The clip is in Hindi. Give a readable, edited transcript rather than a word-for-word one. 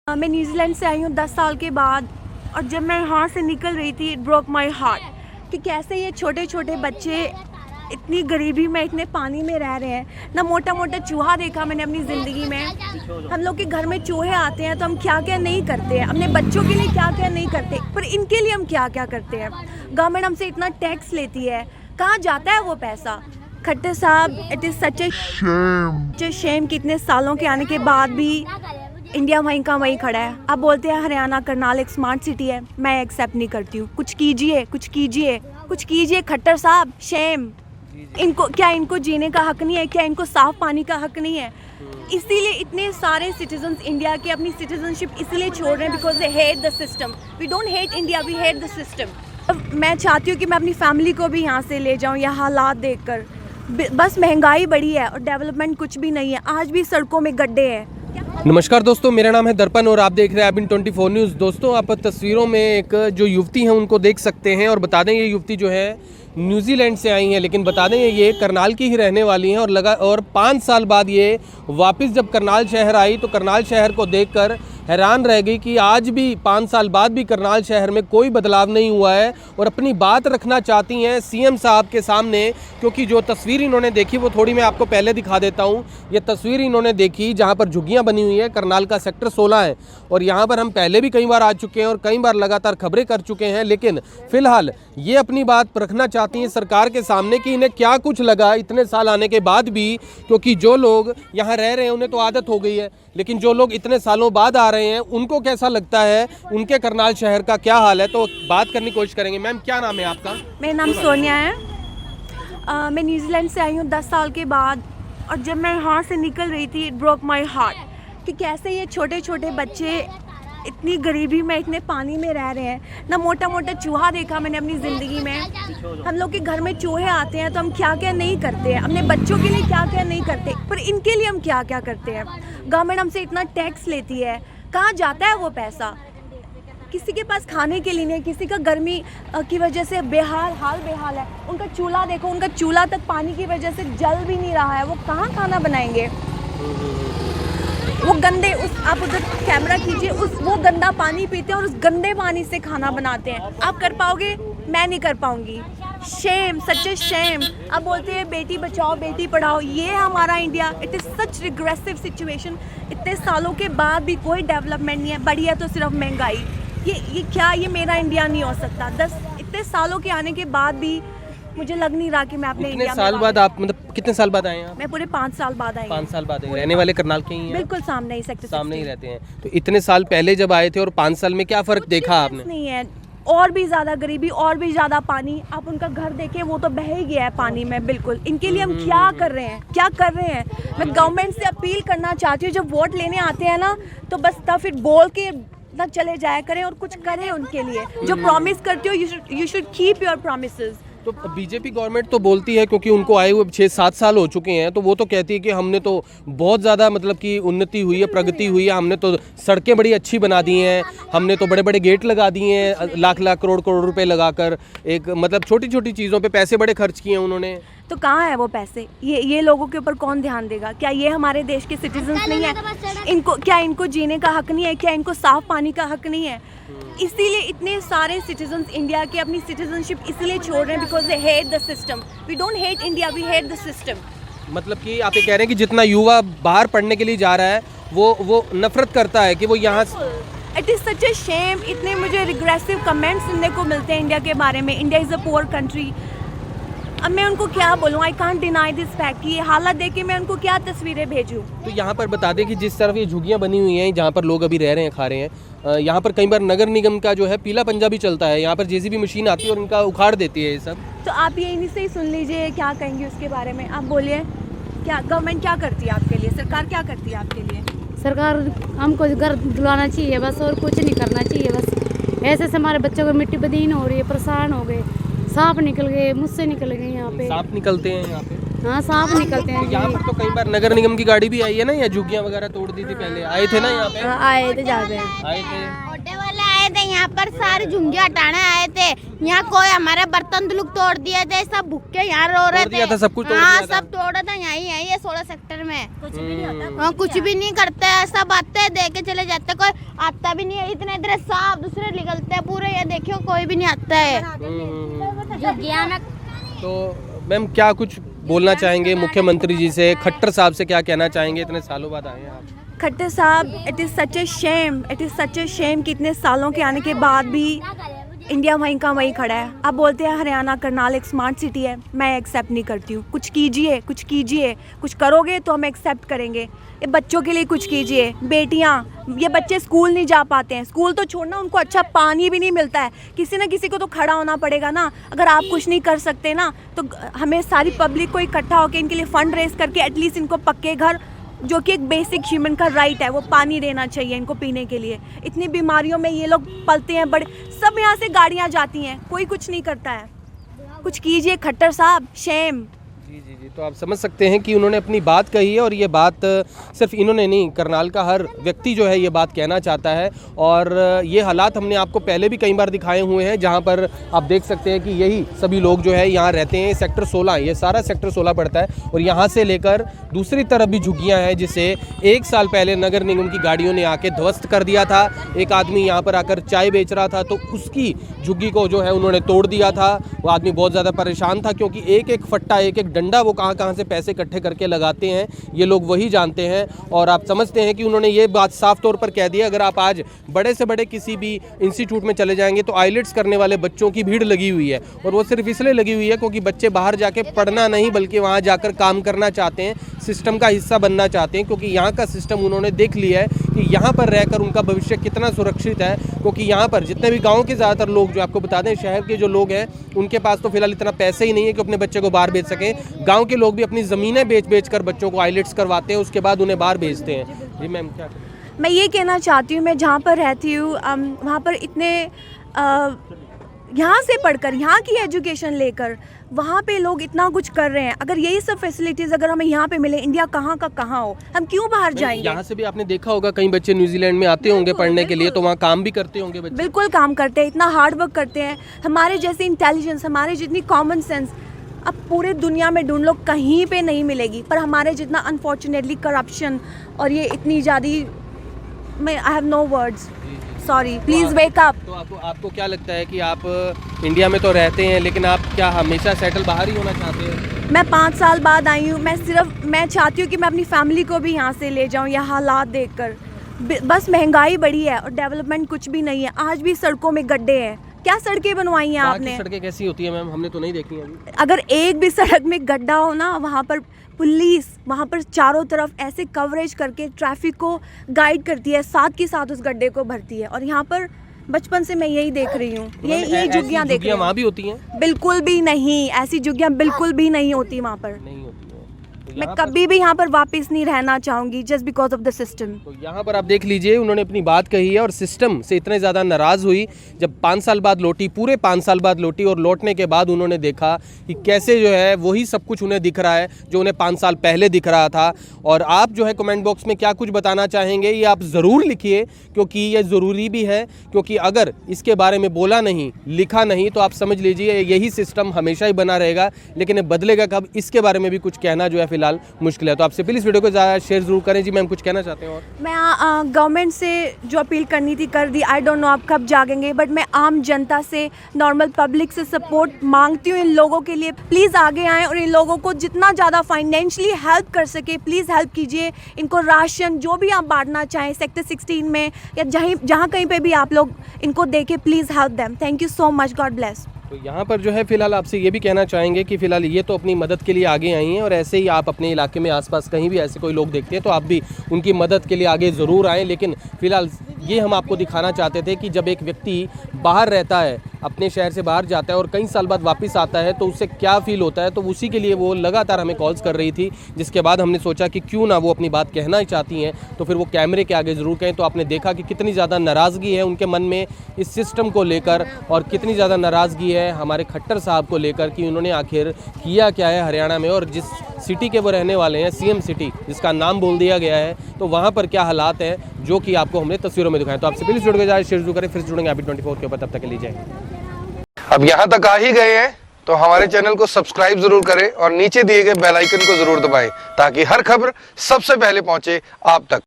मैं न्यूजीलैंड से आई हूँ 10 साल के बाद, और जब मैं यहाँ से निकल रही थी इट ब्रोक माई हार्ट कि कैसे ये छोटे छोटे बच्चे इतनी गरीबी में इतने पानी में रह रहे हैं। ना मोटा मोटा चूहा देखा मैंने अपनी ज़िंदगी में। हम लोग के घर में चूहे आते हैं तो हम क्या क्या नहीं करते हैं, अपने बच्चों के लिए क्या क्या नहीं करते, पर इनके लिए हम क्या क्या करते हैं। गवर्नमेंट हमसे इतना टैक्स लेती है, कहाँ जाता है वो पैसा? खट्टर साहब, it is such a shame कि इतने सालों के आने के बाद भी इंडिया वहीं का वहीं खड़ा है। आप बोलते हैं हरियाणा करनाल एक स्मार्ट सिटी है, मैं एक्सेप्ट नहीं करती हूँ। कुछ कीजिए, कुछ कीजिए, कुछ कीजिए खट्टर साहब। शेम। इनको क्या, इनको जीने का हक नहीं है क्या? इनको साफ पानी का हक नहीं है? इसीलिए इतने सारे सिटीजन्स इंडिया के अपनी सिटीजनशिप इसलिए छोड़ रहे हैं because they hate the system. We don't hate India, we hate the system. मैं चाहती हूँ कि मैं अपनी फैमिली को भी यहाँ से ले जाऊँ, यह हालात देखकर। बस महंगाई बढ़ी है और डेवलपमेंट कुछ भी नहीं है। आज भी सड़कों में गड्ढे हैं। नमस्कार दोस्तों, मेरा नाम है दर्पण और आप देख रहे हैं IBN 24 न्यूज़। दोस्तों, आप तस्वीरों में एक जो युवती हैं उनको देख सकते हैं और बता दें ये युवती जो है न्यूजीलैंड से आई हैं, लेकिन बता दें ये करनाल की ही रहने वाली हैं और 5 साल बाद ये वापस जब करनाल शहर आई तो करनाल शहर को देखकर हैरान रह गई कि आज भी 5 साल बाद भी करनाल शहर में कोई बदलाव नहीं हुआ है। और अपनी बात रखना चाहती हैं CM साहब के सामने, क्योंकि जो तस्वीर इन्होंने देखी वो थोड़ी मैं आपको पहले दिखा देता हूं। ये तस्वीर इन्होंने देखी जहां पर झुग्गियां बनी हुई है, करनाल का सेक्टर 16 है और यहां पर हम पहले भी कई बार आ चुके हैं और कई बार लगातार खबरें कर चुके हैं, लेकिन फ़िलहाल ये अपनी बात रखना चाहती हैं सरकार के सामने कि इन्हें क्या कुछ लगा इतने साल आने के बाद भी। क्योंकि जो लोग यहाँ रह रहे हैं उन्हें तो आदत हो गई है, लेकिन जो लोग इतने सालों बाद आ रहे हैं उनको कैसा लगता है, उनके करनाल शहर का क्या हाल है, तो बात करने की कोशिश करेंगे। मैम, क्या नाम है आपका? मेरा नाम सोनिया है। मैं न्यूजीलैंड से आई हूँ 10 साल के बाद, और जब मैं यहाँ से निकल रही थी इट ब्रोक माई हार्ट कि कैसे ये छोटे छोटे बच्चे इतनी गरीबी में इतने पानी में रह रहे हैं। ना मोटा मोटा चूहा देखा मैंने अपनी ज़िंदगी में। हम लोग के घर में चूहे आते हैं तो हम क्या क्या नहीं करते हैं, अपने बच्चों के लिए क्या क्या नहीं करते, पर इनके लिए हम क्या क्या करते हैं। गवर्नमेंट हमसे इतना टैक्स लेती है, कहाँ जाता है वो पैसा? किसी के पास खाने के लिए नहीं, किसी का गर्मी की वजह से बेहाल है। उनका चूल्हा देखो, उनका चूल्हा तक पानी की वजह से जल भी नहीं रहा है। वो कहाँ खाना बनाएंगे? वो गंदे आप उधर कैमरा कीजिए, वो गंदा पानी पीते हैं और उस गंदे पानी से खाना बनाते हैं। आप कर पाओगे? मैं नहीं कर पाऊंगी। Shem, such a Shem. अब बोलते हैं बेटी बचाओ बेटी पढ़ाओ, ये हमारा India. It is such regressive situation. इतने सालों के बाद भी कोई डेवलपमेंट नहीं है, बढ़ी है तो सिर्फ महंगाई। ये क्या, ये मेरा इंडिया नहीं हो सकता। इतने सालों के आने के बाद भी मुझे लग नहीं रहा कि मैं अपने इंडिया में। साल बाद आप मतलब कितने साल बाद आए हैं आप? मैं पूरे 5 साल बाद आई। 5 साल बाद रहने वाले करनाल के ही हैं? बिल्कुल सामने ही, सेक्टर सामने ही रहते हैं। तो इतने साल पहले जब आए थे और 5 साल में क्या फ़र्क देखा आपने? नहीं है, और भी ज़्यादा गरीबी, और भी ज़्यादा पानी। आप उनका घर देखें, वो तो बह ही गया है पानी में बिल्कुल। इनके लिए हम क्या कर रहे हैं, क्या कर रहे हैं? मैं गवर्नमेंट से अपील करना चाहती हूँ, जब वोट लेने आते हैं ना तो बस तब फिर बोल के ना चले जाया करें और कुछ करें उनके लिए। जो प्रॉमिस करते हो you should keep your promises. तो बीजेपी गवर्नमेंट तो बोलती है, क्योंकि उनको आए हुए 6-7 साल हो चुके हैं, तो वो तो कहती है कि हमने तो बहुत ज़्यादा मतलब कि उन्नति हुई है, प्रगति हुई है, हमने तो सड़कें बड़ी अच्छी बना दी हैं, हमने तो बड़े बड़े गेट लगा दिए हैं, लाख करोड़ रुपए लगाकर। एक मतलब छोटी छोटी चीज़ों पे पैसे बड़े खर्च किए हैं उन्होंने। तो कहाँ है वो पैसे? ये लोगों के ऊपर कौन ध्यान देगा? क्या ये हमारे देश के सिटीजन्स नहीं है? इनको जीने का हक नहीं है क्या? इनको साफ पानी का हक नहीं है? इसीलिए इतने सारे सिटीजन्स इंडिया के अपनी सिटीजनशिप इसलिए छोड़ रहे हैं because they hate the system. We don't hate India, we hate the system. मतलब कि आप ये कह रहे हैं कि जितना युवा बाहर पढ़ने के लिए जा रहा है वो नफरत करता है कि वो यहाँ। It is such a shame. इतने मुझे रिग्रेसिव कमेंट्स सुनने को मिलते हैं इंडिया के बारे में। India is a poor country. अब मैं उनको क्या बोलूँ? I can't deny this fact कि ये हालत देख के मैं उनको क्या तस्वीरें भेजूँ? तो यहाँ पर बता दें कि जिस तरफ ये झुग्गियाँ बनी हुई हैं जहाँ पर लोग अभी रह रहे हैं, खा रहे हैं, यहाँ पर कई बार नगर निगम का जो है पीला पंजा भी चलता है। यहाँ पर JCB मशीन आती है और इनका उखाड़ देती है ये सब। तो आप ये इन्हीं से ही सुन लीजिए, क्या कहेंगे उसके बारे में? आप बोलिए, क्या गवर्नमेंट क्या करती है आपके लिए? सरकार क्या करती है आपके लिए? सरकार हमको घर दिलवाना चाहिए बस, और कुछ नहीं करना चाहिए बस। ऐसे से हमारे बच्चों को मिट्टी बदीन हो रही है, परेशान हो गए, सांप निकल गए, मुझसे निकल गए यहाँ पे। सांप निकलते हैं यहाँ पे? हाँ, सांप निकलते हैं। यहाँ पर तो कई बार नगर निगम की गाड़ी भी आई है ना, या झुग्गियाँ वगैरह तोड़ दी थी पहले? आए थे ना यहाँ पे? आए थे, जा रहे आए थे। ऑटो वाला आए आए थे यहाँ पर, सारे झुंगे हटाने आए थे। यहाँ कोई हमारे बर्तन दुलुक तोड़ दिए थे, सब भूखे यहाँ रो रहे थे। था, सब कुछ तोड़ हाँ, दिया था। सब तोड़ा था यहीं है, ये 16 सेक्टर में। कुछ भी नहीं होता, हाँ, कुछ भी नहीं करते हैं, सब आते हैं दे के चले जाते, कोई आता भी नहीं है। इतने इतने सांप दूसरे निकलते हैं पूरे, ये देखियो कोई भी नहीं आता है। तो मैम क्या कुछ बोलना चाहेंगे मुख्यमंत्री जी से, खट्टर साहब से क्या कहना चाहेंगे, इतने सालों बाद आए हैं आप? खट्टर साहब, it is such a shame, it is such a shame कि इतने सालों के आने के बाद भी इंडिया वहीं का वहीं खड़ा है। आप बोलते हैं हरियाणा करनाल एक स्मार्ट सिटी है, मैं एक्सेप्ट नहीं करती हूँ। कुछ कीजिए, कुछ कीजिए, कुछ करोगे तो हम एक्सेप्ट करेंगे। ये बच्चों के लिए कुछ कीजिए। बेटियाँ, ये बच्चे स्कूल नहीं जा पाते हैं, स्कूल तो छोड़ना, उनको अच्छा पानी भी नहीं मिलता है। किसी न किसी को तो खड़ा होना पड़ेगा ना। अगर आप कुछ नहीं कर सकते ना, तो हमें सारी पब्लिक को इकट्ठा होकर इनके लिए फ़ंड रेज करके एटलीस्ट इनको पक्के घर, जो कि एक बेसिक ह्यूमन का राइट है, वो पानी देना चाहिए इनको पीने के लिए। इतनी बीमारियों में ये लोग पलते हैं, बड़े सब यहाँ से गाड़ियाँ जाती हैं, कोई कुछ नहीं करता है। कुछ कीजिए खट्टर साहब, शेम। जी जी जी, तो आप समझ सकते हैं कि उन्होंने अपनी बात कही है और ये बात सिर्फ इन्होंने नहीं, करनाल का हर व्यक्ति जो है ये बात कहना चाहता है। और ये हालात हमने आपको पहले भी कई बार दिखाए हुए हैं, जहाँ पर आप देख सकते हैं कि यही सभी लोग जो है यहाँ रहते हैं। सेक्टर 16, ये सारा सेक्टर 16 पड़ता है और यहाँ से लेकर दूसरी तरफ भी झुग्गियाँ हैं, जिसे 1 साल पहले नगर निगम की गाड़ियों ने आके ध्वस्त कर दिया था। एक आदमी यहाँ पर आकर चाय बेच रहा था, तो उसकी झुग्गी को जो है उन्होंने तोड़ दिया था। वो आदमी बहुत ज़्यादा परेशान था, क्योंकि एक एक फट्टा, एक एक डंडा वो कहाँ से पैसे इकट्ठे करके लगाते हैं, ये लोग वही जानते हैं। और आप समझते हैं कि उन्होंने ये बात साफ तौर पर कह दी है, अगर आप आज बड़े से बड़े किसी भी इंस्टीट्यूट में चले जाएंगे तो आईलेट्स करने वाले बच्चों की भीड़ लगी हुई है। और वो सिर्फ इसलिए लगी हुई है क्योंकि बच्चे बाहर जाके पढ़ना नहीं, बल्कि वहाँ जाकर काम करना चाहते हैं, सिस्टम का हिस्सा बनना चाहते हैं। क्योंकि यहाँ का सिस्टम उन्होंने देख लिया है कि यहाँ पर रहकर उनका भविष्य कितना सुरक्षित है। क्योंकि यहाँ पर जितने भी गाँव के ज़्यादातर लोग, जो आपको बता दें शहर के जो लोग हैं, उनके पास तो फिलहाल इतना पैसे ही नहीं है कि अपने बच्चे को बाहर भेज सकें। गाँव के लोग भी अपनी ज़मीनें बेच कर बच्चों को आईलेट्स करवाते हैं, उसके बाद उन्हें बाहर भेजते हैं। जी मैम, क्या करें? मैं ये कहना चाहती हूँ, मैं जहाँ पर रहती हूँ वहाँ पर इतने यहाँ से पढ़कर, यहाँ की एजुकेशन लेकर वहाँ पे लोग इतना कुछ कर रहे हैं। अगर यही सब फैसिलिटीज़ अगर हमें यहाँ पे मिले, इंडिया कहाँ का कहाँ हो, हम क्यों बाहर जाएंगे? यहाँ से भी आपने देखा होगा कई बच्चे न्यूजीलैंड में आते होंगे पढ़ने के लिए, तो वहाँ काम भी करते होंगे बच्चे। बिल्कुल काम करते हैं, इतना हार्ड वर्क करते हैं। हमारे जैसे इंटेलिजेंस, हमारे जितनी कॉमन सेंस अब पूरे दुनिया में ढूंढ लो, कहीं पे नहीं मिलेगी। पर हमारे जितना अनफॉर्चुनेटली करप्शन और ये इतनी ज़्यादा, मैं I have no words, sorry, please wake up. तो आपको क्या लगता है कि आप इंडिया में तो रहते हैं, लेकिन आप क्या हमेशा सेटल बाहर ही होना चाहते हैं? मैं 5 साल बाद आई हूँ। मैं चाहती हूँ कि मैं अपनी फैमिली को भी यहाँ से ले जाऊँ, यह हालात देखकर। बस महंगाई बढ़ी है और डेवलपमेंट कुछ भी नहीं है। आज भी सड़कों में गड्ढे हैं। क्या सड़कें बनवाई हैं आपने? सड़कें कैसी होती है मैम, हमने तो नहीं देखी अभी। अगर एक भी सड़क में गड्ढा हो ना, वहाँ पर पुलिस वहाँ पर चारों तरफ ऐसे कवरेज करके ट्रैफिक को गाइड करती है, साथ के साथ उस गड्ढे को भरती है। और यहाँ पर बचपन से मैं यही देख रही हूँ, यही झुग्गियाँ देख रही हूँ। वहाँ भी होती हैं? बिल्कुल भी नहीं, ऐसी झुग्गियाँ बिल्कुल भी नहीं होती वहाँ पर। नहीं होती है। मैं कभी भी यहाँ पर वापस नहीं रहना चाहूँगी, just because of the system. तो यहाँ पर आप देख लीजिए, उन्होंने अपनी बात कही है और सिस्टम से इतने ज़्यादा नाराज़ हुई जब 5 साल बाद लौटी, पूरे 5 साल बाद लौटी। और लौटने के बाद उन्होंने देखा कि कैसे जो है वही सब कुछ उन्हें दिख रहा है जो उन्हें 5 साल पहले दिख रहा था। और आप जो है कमेंट बॉक्स में क्या कुछ बताना चाहेंगे, ये आप ज़रूर लिखिए, क्योंकि ये ज़रूरी भी है। क्योंकि अगर इसके बारे में बोला नहीं, लिखा नहीं, तो आप समझ लीजिए यही सिस्टम हमेशा ही बना रहेगा। लेकिन ये बदलेगा कब, इसके बारे में भी कुछ कहना जो है फिलहाल मुश्किल है। तो आपसे प्लीज़ वीडियो को ज़्यादा शेयर जरूर करें। जी मैम, कुछ कहना चाहते हैं? और मैं गवर्नमेंट से जो अपील करनी थी कर दी। आई डोंट नो आप कब जागेंगे, बट मैं आम जनता से, नॉर्मल पब्लिक से सपोर्ट मांगती हूँ इन लोगों के लिए। प्लीज़ आगे आएँ और इन लोगों को जितना ज़्यादा फाइनेंशियली हेल्प कर सके प्लीज़ हेल्प कीजिए। इनको राशन जो भी आप बांटना चाहें सेक्टर 16 में या जहाँ कहीं पे भी आप लोग इनको देखें, please help them. Thank you so much, God bless. तो यहाँ पर जो है फिलहाल आपसे ये भी कहना चाहेंगे कि फ़िलहाल ये तो अपनी मदद के लिए आगे आई हैं, और ऐसे ही आप अपने इलाके में आसपास कहीं भी ऐसे कोई लोग देखते हैं तो आप भी उनकी मदद के लिए आगे ज़रूर आएँ। लेकिन फ़िलहाल ये हम आपको दिखाना चाहते थे कि जब एक व्यक्ति बाहर रहता है, अपने शहर से बाहर जाता है और कई साल बाद वापस आता है तो उससे क्या फ़ील होता है। तो उसी के लिए वो लगातार हमें कॉल्स कर रही थी, जिसके बाद हमने सोचा कि क्यों ना वो अपनी बात कहना ही चाहती हैं तो फिर वो कैमरे के आगे ज़रूर कहें। तो आपने देखा कि कितनी ज़्यादा नाराज़गी है उनके मन में इस सिस्टम को लेकर, और कितनी ज़्यादा नाराज़गी है हमारे खट्टर साहब को लेकर कि उन्होंने आखिर किया क्या है हरियाणा में। और जिस सिटी के वो रहने वाले हैं, सीएम सिटी जिसका नाम बोल दिया गया है, तो वहाँ पर क्या हालात हैं जो कि आपको हमने तस्वीरों में दिखाएं। तो आपसे प्लीज जुड़ के जाए, शेयर करें, फिर जुड़ेंगे ABP24 के ऊपर, तब तक के लिए जय हिंद। अब यहाँ तक आ ही गए हैं तो हमारे चैनल को सब्सक्राइब जरूर करें और नीचे दिए गए बेल आइकन को जरूर दबाएं ताकि हर खबर सबसे पहले पहुंचे आप तक।